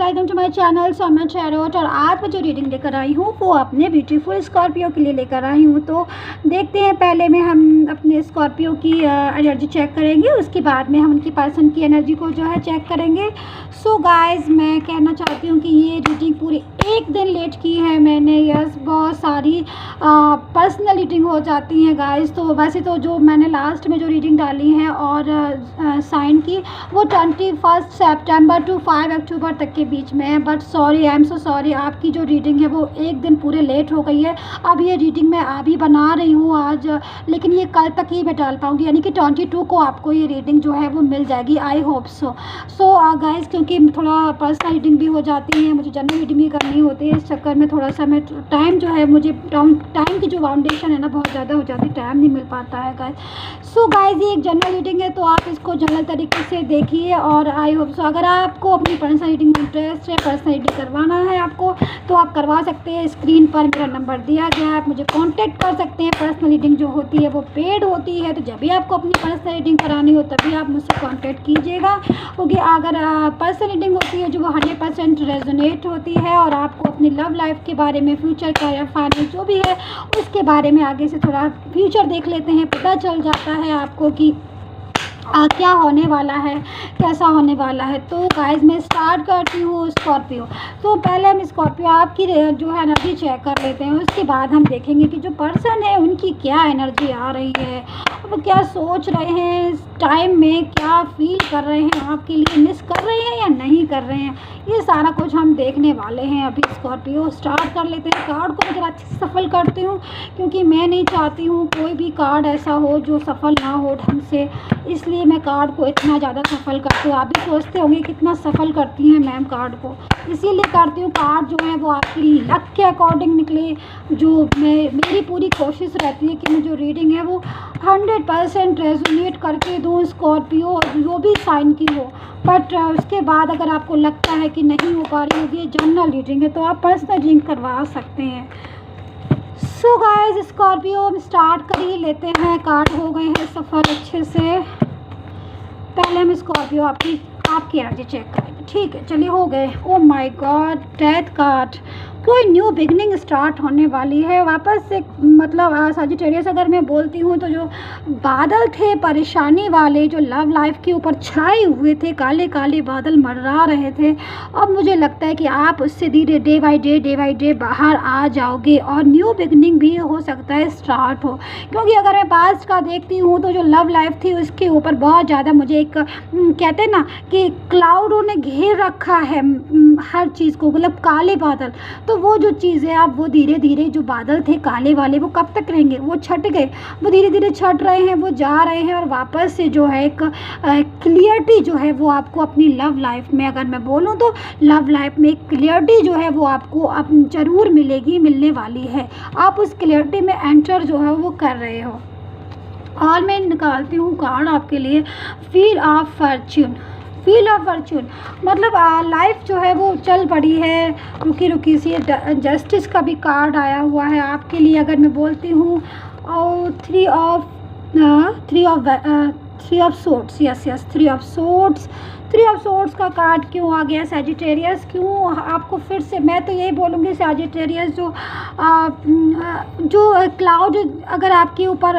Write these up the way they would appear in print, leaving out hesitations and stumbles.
Welcome to my channel सोमन चैरोट। और आज मैं जो रीडिंग लेकर आई हूँ वो अपने ब्यूटीफुल स्कॉर्पियो के लिए लेकर आई हूँ। तो देखते हैं, पहले में हम अपने स्कॉर्पियो की एनर्जी चेक करेंगे, उसके बाद में हम उनकी पर्सन की एनर्जी को जो है चेक करेंगे। सो गाइस, मैं कहना चाहती हूँ कि ये रीडिंग पूरी एक दिन लेट की है मैंने। यस, बहुत सारी पर्सनल रीडिंग हो जाती हैं गाइस। तो वैसे तो जो मैंने लास्ट में जो रीडिंग डाली है और साइन की वो 21 सितंबर टू 5 अक्टूबर तक के बीच में है। But sorry, I am so sorry, आपकी जो रीडिंग है वो एक दिन पूरे लेट हो गई है। अब ये रीडिंग मैं अभी बना रही हूँ आज, लेकिन ये कल तक ही मैं डाल पाऊँगी, यानी कि 22 को आपको ये रीडिंग जो है वो मिल जाएगी। I hope so. गाइस, क्योंकि थोड़ा पर्सनल रीडिंग भी हो जाती है, मुझे जनरल रीडिंग भी करनी होती है, इस चक्कर में थोड़ा सा मैं टाइम जो है, मुझे टाइम की जो फाउंडेशन है ना बहुत ज़्यादा हो जाती है, टाइम नहीं मिल पाता है गाइस। सो गाइस, ये एक जनरल रीडिंग है तो आप इसको जनरल तरीके से देखिए। और आई होप सो, अगर आपको अपनी पर्सनल रीडिंग में इंटरेस्ट है, पर्सनल रीडिंग करवाना है आपको, तो आप करवा सकते हैं। स्क्रीन पर मेरा नंबर दिया गया है, आप मुझे कांटेक्ट कर सकते हैं। पर्सनल रीडिंग जो होती है वो पेड होती है, तो जब भी आपको अपनी पर्सनल रीडिंग करानी हो तभी आप मुझसे कांटेक्ट कीजिएगा। क्योंकि अगर पर्सनल रीडिंग होती है जो वो 100% रेजोनेट होती है और आपको अपनी लव लाइफ के बारे में, फ्यूचर का या फाइनेंस जो भी है उसके बारे में आगे से थोड़ा फ्यूचर देख लेते हैं, पता चल जाता है आपको कि क्या होने वाला है, कैसा होने वाला है। तो गाइस, मैं स्टार्ट करती हूँ स्कॉर्पियो। तो पहले हम स्कॉर्पियो आपकी जो है एनर्जी चेक कर लेते हैं, उसके बाद हम देखेंगे कि जो पर्सन है उनकी क्या एनर्जी आ रही है, वो क्या सोच रहे हैं इस टाइम में, क्या फील कर रहे हैं, आपके लिए मिस कर रहे हैं या नहीं कर रहे हैं, ये सारा कुछ हम देखने वाले हैं अभी। स्कॉर्पियो स्टार्ट कर लेते हैं। कार्ड को मैं ज़रा अच्छे से सफल करती हूँ, क्योंकि मैं नहीं चाहती हूँ कोई भी कार्ड ऐसा हो जो सफल ना हो ढंग से, इसलिए मैं कार्ड को इतना ज़्यादा सफल करती हूँ। आप भी सोचते होंगे कितना सफल करती हैं मैम कार्ड को, इसीलिए करती हूँ। कार्ड जो है वो आपकी लक के अकॉर्डिंग निकले, जो मेरी पूरी कोशिश रहती है कि मैं जो रीडिंग है वो 100% रेजोनेट करके दूँ स्कॉर्पियो, जो भी साइन की हो। बट उसके बाद अगर आपको लगता है कि नहीं हो पा रही होगी, ये जनरल रीडिंग है, तो आप पर्सनल रीडिंग करवा सकते हैं। सो गाइस, स्कॉर्पियो हम स्टार्ट कर ही लेते हैं। कार्ड हो गए हैं सफल अच्छे से। पहले हम स्कॉर्पियो आपकी एनर्जी चेक करेंगे, ठीक है? चलिए, हो गए। Oh my God, death card. कोई न्यू बिगनिंग स्टार्ट होने वाली है वापस से। मतलब सजिटेरियस अगर मैं बोलती हूँ तो जो बादल थे परेशानी वाले, जो लव लाइफ के ऊपर छाए हुए थे, काले काले बादल मंडरा रहे थे, अब मुझे लगता है कि आप उससे धीरे डे बाय डे बाहर आ जाओगे और न्यू बिगनिंग भी हो सकता है स्टार्ट हो। क्योंकि अगर मैं पास्ट का देखती हूँ तो जो लव लाइफ थी उसके ऊपर बहुत ज़्यादा मुझे एक कहते हैं ना कि क्लाउडों ने घेर रखा है हर चीज़ को, मतलब काले बादल। तो वो जो चीज़ है, अब वो धीरे धीरे जो बादल थे काले वाले वो कब तक रहेंगे, वो छट गए, वो धीरे धीरे छट रहे हैं, वो जा रहे हैं। और वापस से जो है एक क्लियरिटी जो है वो आपको अपनी लव लाइफ में, अगर मैं बोलूँ तो लव लाइफ में एक क्लियरिटी जो है वो आपको अब ज़रूर मिलेगी, मिलने वाली है। आप उस क्लियरिटी में एंटर जो है वो कर रहे हो। और मैं निकालती हूँ कार्ड आपके लिए, feel of Fortune. Feel of Fortune मतलब लाइफ जो है वो चल पड़ी है, रुकी रुकी सी। जस्टिस का भी कार्ड आया हुआ है आपके लिए अगर मैं बोलती हूँ। और three of swords, yes, three of swords का कार्ड क्यों आ गया सैजिटेरियस? क्यों आपको फिर से, मैं तो यही बोलूँगी सैजिटेरियस, जो क्लाउड अगर आपके ऊपर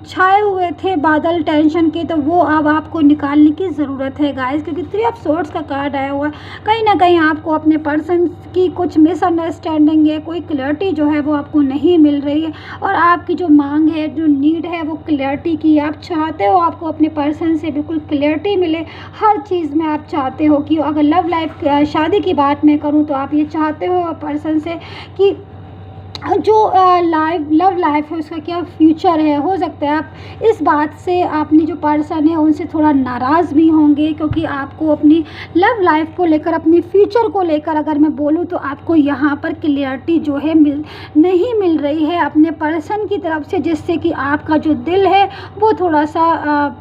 छाए हुए थे बादल टेंशन के, तो वो अब आपको निकालने की ज़रूरत है गाइस। क्योंकि थ्री ऑफ सोर्ड्स का कार्ड आया हुआ है, कहीं ना कहीं आपको अपने पर्सन की कुछ मिसअंडरस्टैंडिंग है, कोई क्लैरिटी जो है वो आपको नहीं मिल रही है। और आपकी जो मांग है, जो नीड है, वो क्लैरिटी की। आप चाहते हो आपको अपने पर्सन से बिल्कुल क्लैरिटी मिले हर चीज़ में। आप चाहते हो कि अगर लव लाइफ, शादी की बात मैं करूं तो आप ये चाहते हो पर्सन से कि जो लव लाइफ है उसका क्या फ्यूचर है। हो सकता है आप इस बात से, आपने जो पर्सन है उनसे थोड़ा नाराज़ भी होंगे, क्योंकि आपको अपनी लव लाइफ को लेकर, अपनी फ्यूचर को लेकर अगर मैं बोलूँ तो आपको यहाँ पर क्लियरिटी जो है नहीं मिल रही है अपने पर्सन की तरफ से, जिससे कि आपका जो दिल है वो थोड़ा सा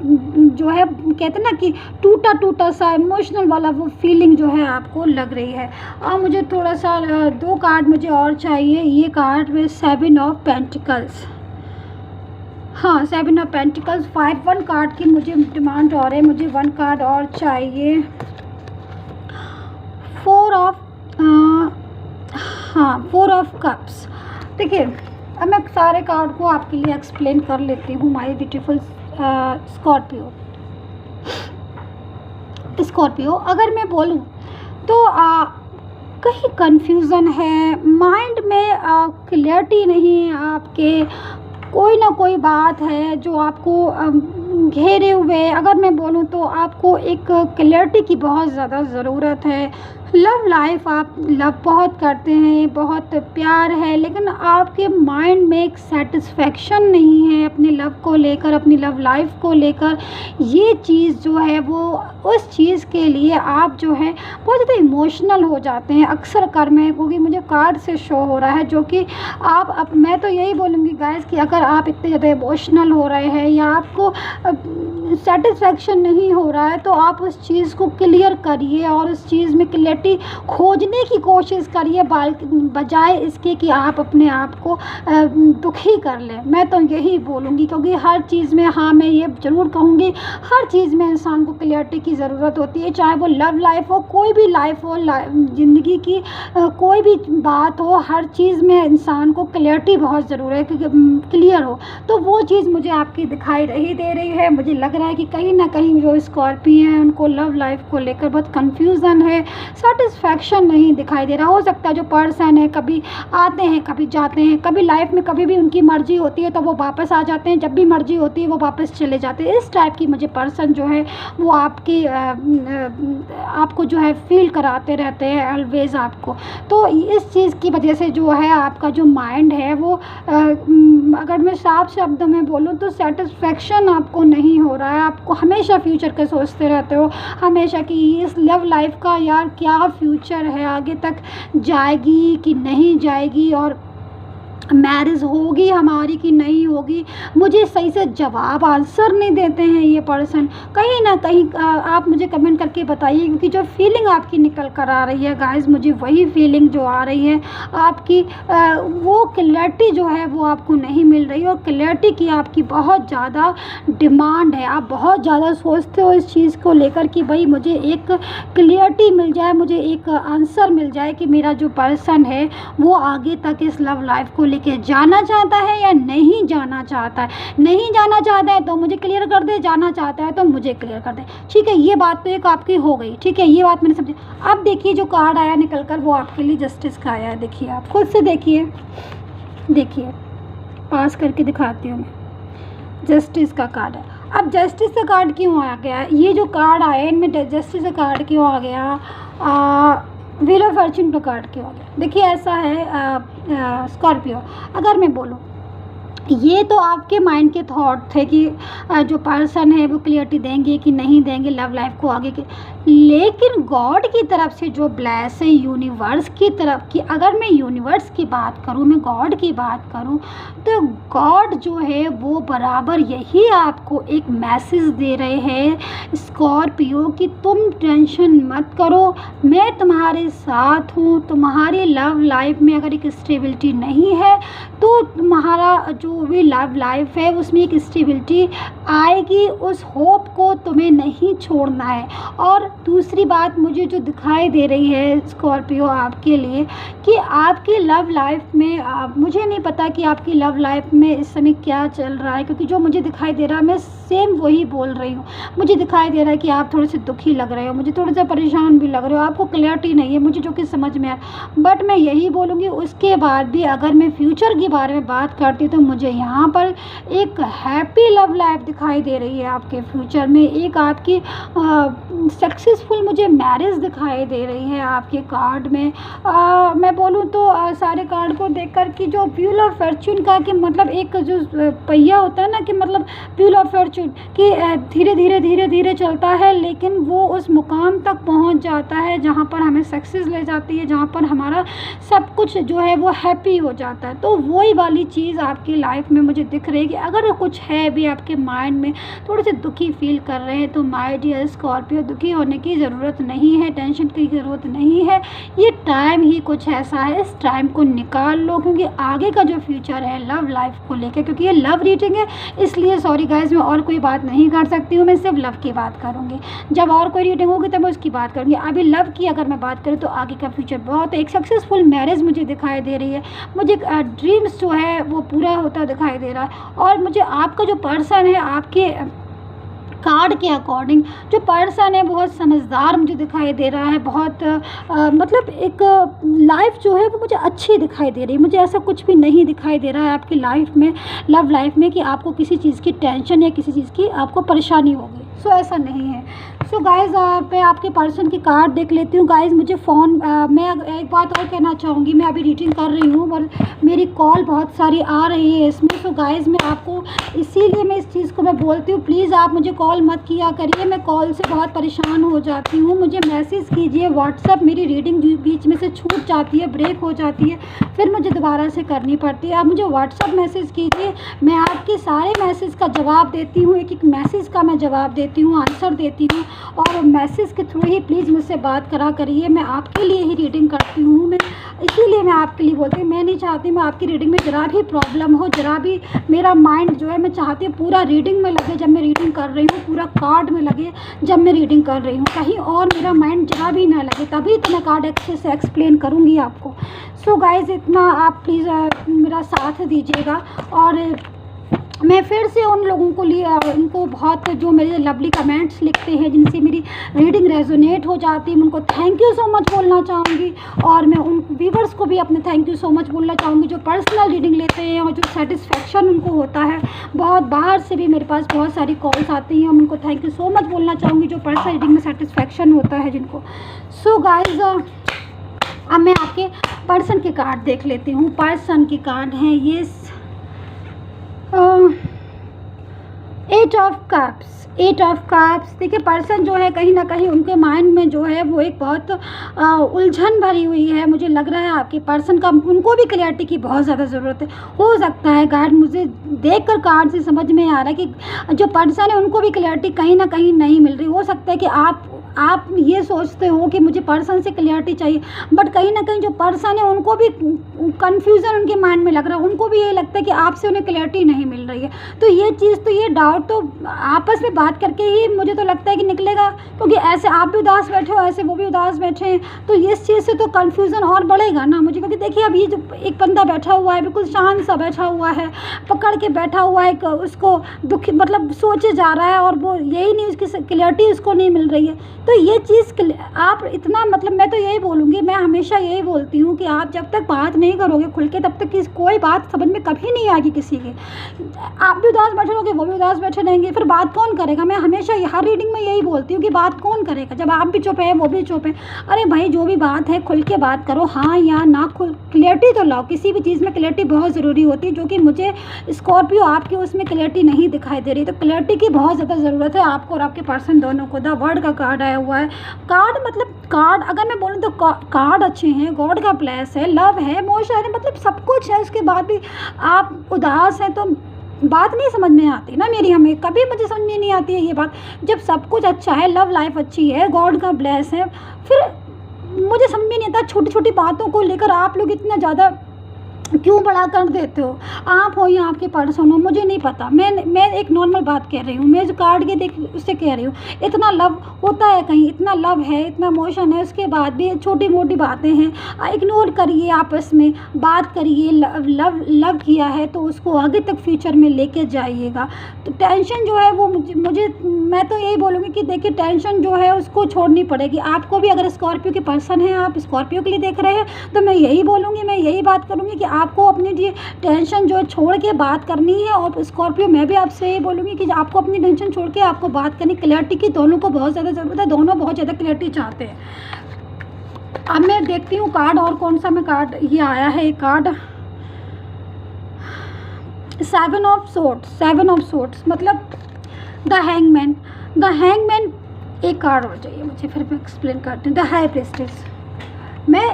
जो है कहते हैं ना कि टूटा टूटा सा इमोशनल वाला वो फीलिंग जो है आपको लग रही है। और मुझे थोड़ा सा 2 कार्ड मुझे और चाहिए। ये कार्ड में 7 ऑफ पेंटिकल्स, हाँ 7 ऑफ पेंटिकल्स, 1 कार्ड की मुझे डिमांड और है, मुझे 1 कार्ड और चाहिए। 4 ऑफ हाँ 4 ऑफ कप्स। देखिए अब मैं सारे कार्ड को आपके लिए एक्सप्लेन कर लेती हूँ। माय ब्यूटीफुल स्कॉर्पियो, अगर मैं बोलूँ तो कहीं कंफ्यूज़न है माइंड में, क्लियरिटी नहीं है आपके, कोई ना कोई बात है जो आपको घेरे हुए। अगर मैं बोलूँ तो आपको एक क्लियरिटी की बहुत ज़्यादा ज़रूरत है। लव लाइफ, आप लव बहुत करते हैं, बहुत प्यार है, लेकिन आपके माइंड में एक सेटिस्फेक्शन नहीं है अपने लव को लेकर, अपनी लव लाइफ को लेकर। ये चीज़ जो है वो उस चीज़ के लिए आप जो है बहुत ज़्यादा इमोशनल हो जाते हैं अक्सर कर में, क्योंकि मुझे कार्ड से शो हो रहा है जो कि आप अब मैं तो यही बोलूँगी गाइस कि अगर आप इतने ज़्यादा इमोशनल हो रहे हैं या आपको सेटिस्फेक्शन नहीं हो रहा है तो आप उस चीज़ को क्लियर करिए और उस चीज़ में क्लियरिटी खोजने की कोशिश करिए, बजाय इसके कि आप अपने आप को दुखी कर लें। मैं तो यही बोलूँगी, क्योंकि हर चीज़ में, हाँ मैं ये ज़रूर कहूँगी, हर चीज़ में इंसान को क्लियरिटी की ज़रूरत होती है, चाहे वो लव लाइफ हो, कोई भी लाइफ हो, ज़िंदगी की कोई भी बात हो, हर चीज़ में इंसान को क्लियरिटी बहुत ज़रूरी है क्योंकि क्लियर हो। तो वो चीज़ मुझे आपकी दिखाई नहीं दे रही है। मुझे लग रहा है कि कहीं ना कहीं जो स्कॉर्पियो हैं उनको लव लाइफ को लेकर बहुत कन्फ्यूज़न है, सेटिस्फैक्शन नहीं दिखाई दे रहा। हो सकता है जो पर्सन है कभी आते हैं कभी जाते हैं, कभी लाइफ में कभी भी उनकी मर्ज़ी होती है तो वो वापस आ जाते हैं, जब भी मर्ज़ी होती है वो वापस चले जाते हैं। इस टाइप की मुझे पर्सन जो है वो आपको जो है फील कराते रहते हैं ऑलवेज़ आपको। तो इस चीज़ की वजह से जो है आपका जो माइंड है वो अगर मैं साफ शब्दों में बोलूँ तो सेटिस्फेक्शन आपको नहीं हो रहा है। आपको हमेशा फ्यूचर का सोचते रहते हो, हमेशा कि इस लव लाइफ का यार क्या फ्यूचर है, आगे तक जाएगी कि नहीं जाएगी, और मैरिज होगी हमारी कि नहीं होगी। मुझे सही से जवाब आंसर नहीं देते हैं ये पर्सन। कहीं ना कहीं आप मुझे कमेंट करके बताइए, क्योंकि जो फीलिंग आपकी निकल कर आ रही है गाइस, मुझे वही फीलिंग जो आ रही है आपकी, वो क्लैरिटी जो है वो आपको नहीं मिल रही, और क्लैरिटी की आपकी बहुत ज़्यादा डिमांड है। आप बहुत ज़्यादा सोचते हो इस चीज़ को लेकर कि भाई मुझे एक क्लैरिटी मिल जाए, मुझे एक आंसर मिल जाए कि मेरा जो पर्सन है वो आगे तक इस लव लाइफ को लेके जाना चाहता है या नहीं जाना चाहता है। नहीं जाना चाहता है तो मुझे क्लियर कर दे, जाना चाहता है तो मुझे क्लियर कर दे। ठीक है, ये बात तो एक आपकी हो गई। ठीक है, ये बात मैंने समझी। अब देखिए जो कार्ड आया निकल कर वो आपके लिए जस्टिस का आया है। देखिए आप खुद से देखिए, देखिए पास करके दिखाती हूँ मैं। जस्टिस का कार्ड है। अब जस्टिस का कार्ड क्यों आ गया, ये जो कार्ड आया इनमें जस्टिस का कार्ड क्यों आ गया, व्हील ऑफ फॉर्च्यून का कार्ड क्यों आ गया। देखिए ऐसा है स्कॉर्पियो, अगर मैं बोलूँ ये तो आपके माइंड के थॉट थे कि जो पर्सन है वो क्लियरिटी देंगे कि नहीं देंगे लव लाइफ को आगे के, लेकिन गॉड की तरफ से जो ब्लेस है, यूनिवर्स की तरफ की, अगर मैं यूनिवर्स की बात करूँ, मैं गॉड की बात करूँ, तो गॉड जो है वो बराबर यही आपको एक मैसेज दे रहे हैं स्कॉर्पियो कि तुम टेंशन मत करो, मैं तुम्हारे साथ हूँ। तुम्हारी लव लाइफ में अगर एक स्टेबिलिटी नहीं है तो तुम्हारा जो भी लव लाइफ है उसमें एक स्टेबिलिटी आएगी। उस होप को तुम्हें नहीं छोड़ना है। और दूसरी बात मुझे जो दिखाई दे रही है स्कॉर्पियो आपके लिए कि आपकी लव लाइफ में मुझे नहीं पता कि आपकी लव लाइफ में इस समय क्या चल रहा है, क्योंकि जो मुझे दिखाई दे रहा है मैं सेम वही बोल रही हूँ। मुझे दिखाई दे रहा है कि आप थोड़े से दुखी लग रहे हो, मुझे थोड़ा सा परेशान भी लग रहे हो, आपको क्लियरिटी नहीं है, मुझे जो कि समझ में आया। बट मैं यही बोलूँगी उसके बाद भी अगर मैं फ्यूचर के बारे में बात करती तो मुझे यहाँ पर एक हैप्पी लव लाइफ दिखाई दे रही है आपके फ्यूचर में। एक आपकी सक्सेसफुल मुझे मैरिज दिखाई दे रही है आपके कार्ड में। मैं बोलूँ तो सारे कार्ड को देखकर कि जो व्हील ऑफ फॉर्च्यून का कि मतलब एक जो पहिया होता है ना कि मतलब व्हील ऑफ फॉर्च्यून कि धीरे धीरे धीरे धीरे चलता है, लेकिन वो उस मुकाम तक पहुंच जाता है जहां पर हमें सक्सेस ले जाती है, जहां पर हमारा सब कुछ जो है वो हैप्पी हो जाता है। तो वही वाली चीज़ आपकी लाइफ में मुझे दिख रही है कि अगर कुछ है भी आपके माइंड में थोड़े से दुखी फील कर रहे हैं तो माय डियर स्कॉर्पियो दुखी होने की ज़रूरत नहीं है, टेंशन की ज़रूरत नहीं है। ये टाइम ही कुछ ऐसा है, इस टाइम को निकाल लो, क्योंकि आगे का जो फ्यूचर है लव लाइफ को लेकर, क्योंकि ये लव रीडिंग है इसलिए सॉरी गाइज मैं और कोई बात नहीं कर सकती हूँ, मैं सिर्फ लव की बात करूँगी। जब और कोई रीडिंग होगी तब मैं उसकी बात करूँगी। अभी लव की अगर मैं बात करूँ तो आगे का फ्यूचर बहुत है। एक सक्सेसफुल मैरिज मुझे दिखाई दे रही है, मुझे ड्रीम्स जो है वो पूरा होता दिखाई दे रहा है। और मुझे आपका जो पर्सन है, आपके कार्ड के अकॉर्डिंग जो पर्सन है बहुत समझदार मुझे दिखाई दे रहा है। बहुत मतलब एक लाइफ जो है वो मुझे अच्छी दिखाई दे रही है। मुझे ऐसा कुछ भी नहीं दिखाई दे रहा है आपकी लाइफ में, लव लाइफ में, कि आपको किसी चीज़ की टेंशन या किसी चीज़ की आपको परेशानी होगी। सो ऐसा नहीं है। सो गाइज़ मैं आपके पर्सन की कार्ड देख लेती हूँ। गाइज़ मुझे फ़ोन मैं एक बात और कहना चाहूँगी, मैं अभी रीडिंग कर रही हूँ और मेरी कॉल बहुत सारी आ रही है इसमें। सो गाइज़ मैं आपको इसीलिए मैं इस चीज़ को मैं बोलती हूँ, प्लीज़ आप मुझे कॉल मत किया करिए, मैं कॉल से बहुत परेशान हो जाती हूँ। मुझे मैसेज कीजिए व्हाट्सअप, मेरी रीडिंग बीच में से छूट जाती है, ब्रेक हो जाती है, फिर मुझे दोबारा से करनी पड़ती है। आप मुझे व्हाट्सअप मैसेज कीजिए, मैं आपके सारे मैसेज का जवाब देती हूँ, एक एक मैसेज का मैं जवाब देती हूँ, आंसर देती हूँ। और मैसेज के थ्रू ही प्लीज़ मुझसे बात करा करिए, मैं आपके लिए ही रीडिंग करती हूँ। मैं इसीलिए मैं आपके लिए बोलती हूँ, मैं नहीं चाहती मैं आपकी रीडिंग में ज़रा भी प्रॉब्लम हो, ज़रा भी मेरा माइंड जो है, मैं चाहती हूँ पूरा रीडिंग में लगे जब मैं रीडिंग कर रही हूँ, पूरा कार्ड में लगे जब मैं रीडिंग कर रही हूँ, कहीं और मेरा माइंड ज़रा भी ना लगे, तभी तो मैं कार्ड अच्छे से एक्सप्लेन करूँगी आपको। सो गाइज़ इतना आप प्लीज़ मेरा साथ दीजिएगा। और मैं फिर से उन लोगों को लिए उनको बहुत जो मेरे लवली कमेंट्स लिखते हैं, जिनसे मेरी रीडिंग रेजोनेट हो जाती है, मैं उनको थैंक यू सो मच बोलना चाहूँगी। और मैं उन व्यूवर्स को भी अपने थैंक यू सो मच बोलना चाहूँगी जो पर्सनल रीडिंग लेते हैं और जो सेटिस्फेक्शन उनको होता है। बहुत बाहर से भी मेरे पास बहुत सारी कॉल्स आती हैं, उनको थैंक यू सो मच बोलना चाहूँगी जो पर्सनल रीडिंग में सेटिस्फेक्शन होता है जिनको। सो गाइज अब मैं आपके पर्सन के कार्ड देख लेती हूँ। पर्सन की कार्ड हैं ये 8 ऑफ कप्स। 8 ऑफ कप्स देखिए, पर्सन जो है कहीं ना कहीं उनके माइंड में जो है वो एक बहुत उलझन भरी हुई है। मुझे लग रहा है आपके पर्सन का, उनको भी क्लियरिटी की बहुत ज़्यादा ज़रूरत है। हो सकता है कार्ड मुझे देखकर कार्ड से समझ में आ रहा है कि जो पर्सन है उनको भी क्लियरिटी कहीं ना कहीं नहीं मिल रही। हो सकता है कि आप ये सोचते हो कि मुझे पर्सन से क्लियरिटी चाहिए, बट कहीं ना कहीं जो पर्सन है उनको भी कन्फ्यूज़न उनके माइंड में लग रहा है, उनको भी ये लगता है कि आपसे उन्हें क्लियरिटी नहीं मिल रही है। तो ये चीज़, तो ये डाउट तो आपस में बात करके ही मुझे तो लगता है कि निकलेगा, क्योंकि ऐसे आप भी उदास बैठे हो, ऐसे वो भी उदास बैठे हैं, तो इस चीज़ से तो कन्फ्यूज़न और बढ़ेगा ना मुझे। क्योंकि देखिए अब ये जो एक बंदा बैठा हुआ है, बिल्कुल शांत सा बैठा हुआ है, पकड़ के बैठा हुआ है, उसको दुखी मतलब सोचे जा रहा है और वो यही नहीं, उसकी क्लियरिटी उसको नहीं मिल रही है। तो ये चीज़ आप इतना मतलब, मैं तो यही बोलूँगी, मैं हमेशा यही बोलती हूँ कि आप जब तक बात नहीं करोगे खुल के, तब तक कोई बात समझ में कभी नहीं आएगी किसी की। आप भी उदास बैठे रहोगे, वो भी उदास बैठे रहेंगे, फिर बात कौन करेगा। मैं हमेशा हर रीडिंग में यही बोलती हूँ कि बात कौन करेगा जब आप भी चुप है वो भी चुप है। अरे भाई जो भी बात है खुल के बात करो, हाँ या ना, क्लियरिटी तो लाओ। किसी भी चीज़ में क्लियरिटी बहुत ज़रूरी होती है, जो कि मुझे स्कॉर्पियो आपके उसमें क्लियरिटी नहीं दिखाई दे रही। तो क्लियरिटी की बहुत ज़्यादा ज़रूरत है आपको और आपके पर्सन दोनों को। द वर्ड का कार्ड आया हुआ है। कार्ड मतलब कार्ड अगर मैं बोलूँ तो कार्ड अच्छे हैं, गॉड का प्लेस है, लव है, इमोशन है, मतलब सब कुछ है। उसके बाद भी आप उदास हैं तो बात नहीं समझ में आती ना मेरी, हमें कभी मुझे समझ में नहीं आती है ये बात। जब सब कुछ अच्छा है, लव लाइफ अच्छी है, गॉड का ब्लेस है, फिर मुझे समझ में नहीं आता छोटी छोटी बातों को लेकर आप लोग इतना ज़्यादा क्यों बड़ा कर देते हो। आप हो या आपके पर्सन हो मुझे नहीं पता, मैं एक नॉर्मल बात कह रही हूँ। मैं जो कार्ड के देख उससे कह रही हूँ, इतना लव होता है कहीं, इतना लव है, इतना इमोशन है, उसके बाद भी छोटी मोटी बातें हैं, इग्नोर करिए, आपस में बात करिए। लव किया है तो उसको आगे तक फ्यूचर में लेके जाइएगा। तो टेंशन जो है वो मुझे मैं तो यही बोलूँगी कि देखिए टेंशन जो है उसको छोड़नी पड़ेगी आपको भी। अगर स्कॉर्पियो के पर्सन हैं, आप स्कॉर्पियो के लिए देख रहे हैं, तो मैं यही बोलूँगी, मैं यही बात करूँगी कि आपको अपनी ये टेंशन जो है छोड़ के बात करनी है। और स्कॉर्पियो मैं भी आपसे यही बोलूँगी कि आपको अपनी टेंशन छोड़ के आपको बात करनी। क्लियरिटी की दोनों को बहुत ज़्यादा ज़रूरत है, दोनों बहुत ज़्यादा क्लियरिटी चाहते हैं। अब मैं देखती हूँ कार्ड और कौन सा मैं कार्ड ये आया है। Card 7 of swords. 7 of swords मतलब द हैंगमैन। द हैंगमैन एक कार्ड और चाहिए मुझे, फिर मैं एक्सप्लेन करती हूँ। The high priestess. मैं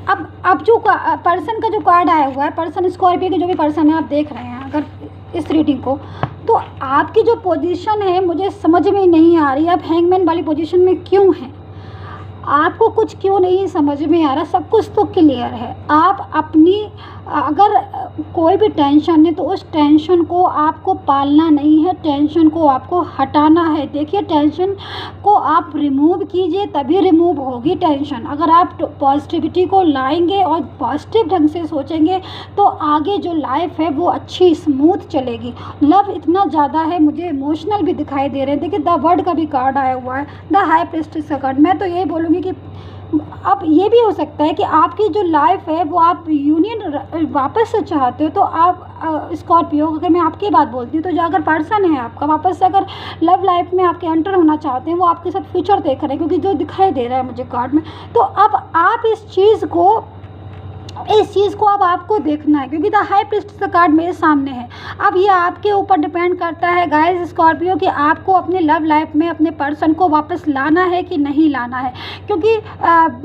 अब जो पर्सन का जो कार्ड आया हुआ है, पर्सन स्कॉर्पियो के जो भी पर्सन है आप देख रहे हैं अगर इस रीडिंग को, तो आपकी जो पोजीशन है मुझे समझ में नहीं आ रही है। आप हैंगमैन वाली पोजीशन में क्यों हैं? आपको कुछ क्यों नहीं समझ में आ रहा, सब कुछ तो क्लियर है। आप अपनी अगर कोई भी टेंशन है तो उस टेंशन को आपको पालना नहीं है, टेंशन को आपको हटाना है। देखिए, टेंशन को आप रिमूव कीजिए तभी रिमूव होगी टेंशन। अगर आप पॉजिटिविटी को लाएंगे और पॉजिटिव ढंग से सोचेंगे तो आगे जो लाइफ है वो अच्छी स्मूथ चलेगी। लव इतना ज़्यादा है, मुझे इमोशनल भी दिखाई दे रहे हैं। देखिए, द वर्ड का भी कार्ड आया हुआ है, द हाई प्रीस्टेस का कार्ड। मैं तो यही बोलूँगी कि अब ये भी हो सकता है कि आपकी जो लाइफ है वो आप यूनियन वापस से चाहते हो। तो आप स्कॉर्पियो, अगर मैं आपकी बात बोलती हूँ तो जो अगर पर्सन है आपका वापस से अगर लव लाइफ में आपके एंटर होना चाहते हैं, वो आपके साथ फ्यूचर देख रहे हैं, क्योंकि जो दिखाई दे रहा है मुझे कार्ड में। तो अब आप इस चीज़ को अब आपको देखना है, क्योंकि द हाई प्रीस्टेस का कार्ड मेरे सामने है। अब ये आपके ऊपर डिपेंड करता है गाइस स्कॉर्पियो कि आपको अपने लव लाइफ में अपने पर्सन को वापस लाना है कि नहीं लाना है। क्योंकि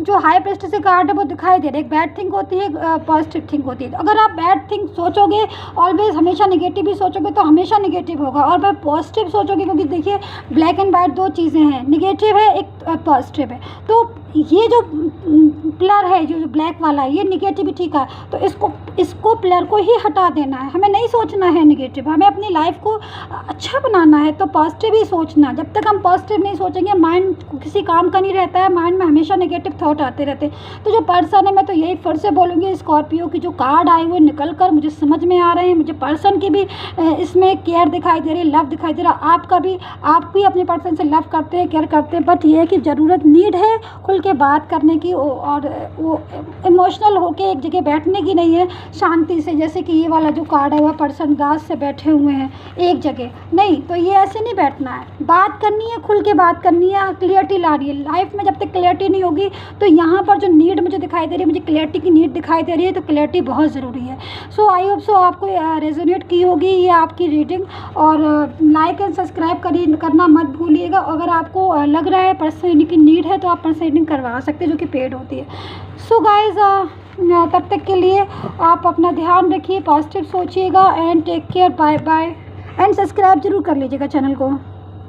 जो हाई प्रीस्टेस का कार्ड है वो दिखाई दे रहा है, एक बैड थिंग होती है, पॉजिटिव थिंग होती है। अगर आप बैड थिंग सोचोगे, ऑलवेज हमेशा निगेटिव ही सोचोगे तो हमेशा निगेटिव होगा। और मैं पॉजिटिव सोचोगे, क्योंकि देखिए ब्लैक एंड वाइट दो चीज़ें हैं, निगेटिव है एक पॉजिटिव है। तो ये जो प्लर है, जो ब्लैक वाला है, ये निगेटिविटी का, तो इसको प्लर को ही हटा देना है। हमें नहीं सोचना है निगेटिव, हमें अपनी लाइफ को अच्छा बनाना है, तो पॉजिटिव ही सोचना। जब तक हम पॉजिटिव नहीं सोचेंगे, माइंड किसी काम का नहीं रहता है, माइंड में हमेशा नेगेटिव थॉट आते रहते हैं। तो जो पर्सन है, मैं तो यही फिर से बोलूँगी, स्कॉर्पियो की जो कार्ड आए हुए निकल कर मुझे समझ में आ रहे हैं। मुझे पर्सन की भी इसमें केयर दिखाई दे रही है, लव दिखाई दे रहा है। आप भी अपने पर्सन से लव करते हैं, केयर करते हैं, बट ये है कि ज़रूरत नीड है खुल के बात करने की, और वो इमोशनल होके एक जगह बैठने की नहीं है, शांति से। जैसे कि ये वाला जो कार्ड है वह पर्सन गाज से बैठे हुए हैं एक जगह, नहीं तो ये ऐसे नहीं बैठना है, बात करनी है, खुल के बात करनी है, क्लियरिटी ला रही है लाइफ में। जब तक क्लियरिटी नहीं होगी तो यहाँ पर जो नीड मुझे दिखाई दे रही है, मुझे क्लियरिटी की नीड दिखाई दे रही है, तो क्लियरिटी बहुत ज़रूरी है। सो आई होप सो आपको रेजोनेट की होगी ये आपकी रीडिंग, और लाइक एंड सब्सक्राइब करना मत भूलिएगा। अगर आपको लग रहा है पर्सनल रीडिंग की नीड है तो आप पर्सनल रीडिंग करवा सकते हैं, जो कि पेड होती है। सो गाइज, तब तक के लिए आप अपना ध्यान रखिए, पॉजिटिव सोचिएगा, and take care, bye bye, and subscribe जरूर कर लीजिएगा चैनल को।